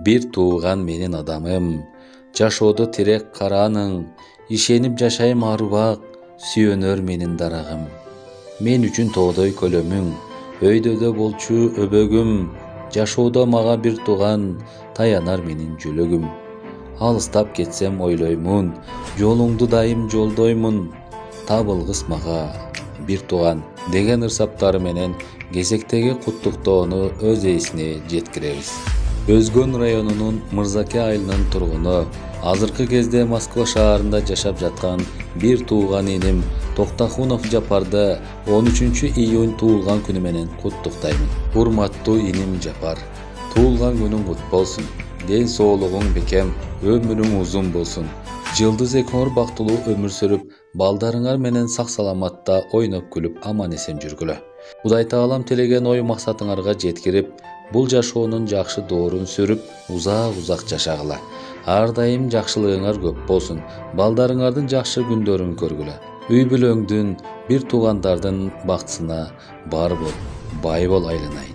Bir tuğan menin adamım, жашоодо тирек карааның, ишенип жашайм арубак, сүйөнөр менин дарагым. Мен үчүн тоодой көлөмүң, өйдөдө болчу өбөгүм, жашоодо мага бир туган, таянар менин жөлөгүм. Алыстап кетсем ойлоймун, жолуңду дайым жолдоймун, табылгыс мага бир туган деген ырсаптары менен кезектеги куттуктоону өз ээсине жеткиребиз. Өзгөн районунун Мырзаке айылынын тургуну, азыркы кезде Москва шаарында жашап жаткан бир туулган иним Токтахунов Жапарды 13 июнь туулган күнү менен куттуктаймын. Урматтуу иним Жапар, туулган күнүң кут болсун. Ден соолугуң бекем, өмүрүң узун болсун. Жылдыз экөөңөр бактылуу өмүр сүрүп, балдарыңар менен сак саламатта ойноп күлүп аман эсен жүргүлө. Кудай таалам телеген ой максатыңарга жеткирип, бул жашоонун жакшы доорун сүрүп, узак жашагыла. Ар дайым жакшылыгыңар көп болсун. Балдарыңардын жакшы күндөрүн көргүлө. Үй бүлөңдүн, бир туугандардын бактысына бар бол, бай бол айланайын.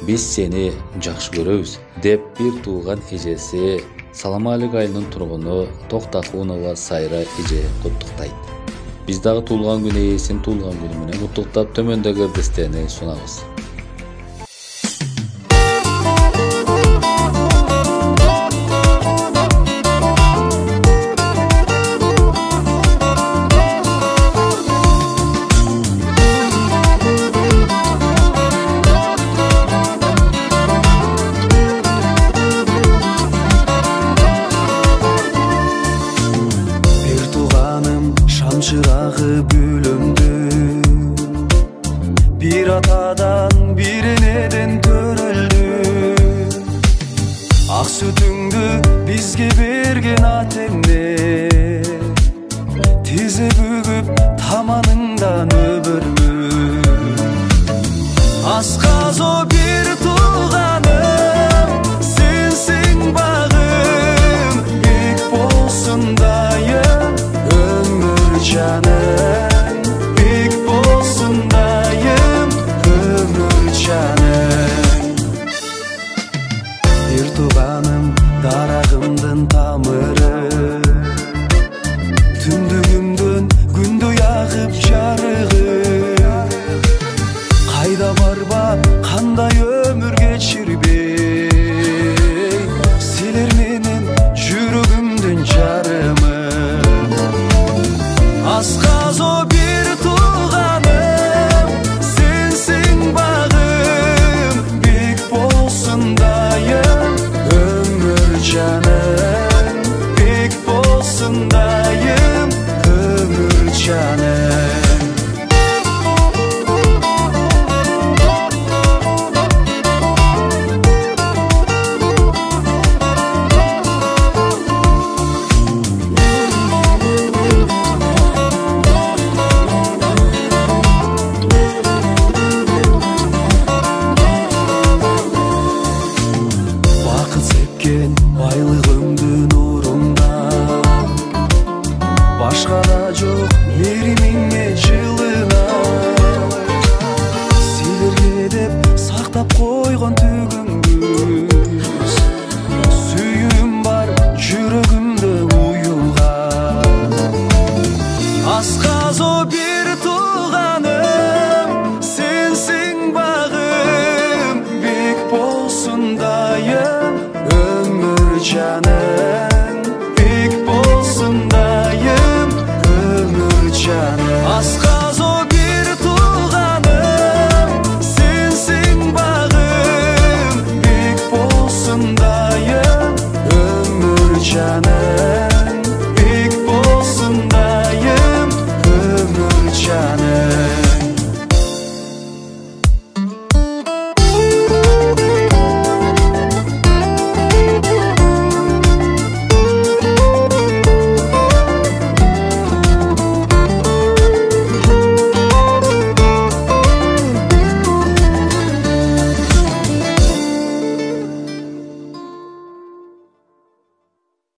Биз сени жакшы көрөбүз, деп бир тууган эжеси Саламалык айылынын тургуну Токтахунова Сайра эже куттуктайт. Биз дагы туулган күн ээсин туулган күнү менен куттуктап төмөндөгү бестени сунабыз. Çırağıbülümdü, bir atadan bir eneden törüldü. Ak sütüңdü bizge bergen atemne, tizi bөгүп tamanыңдан öbürmü.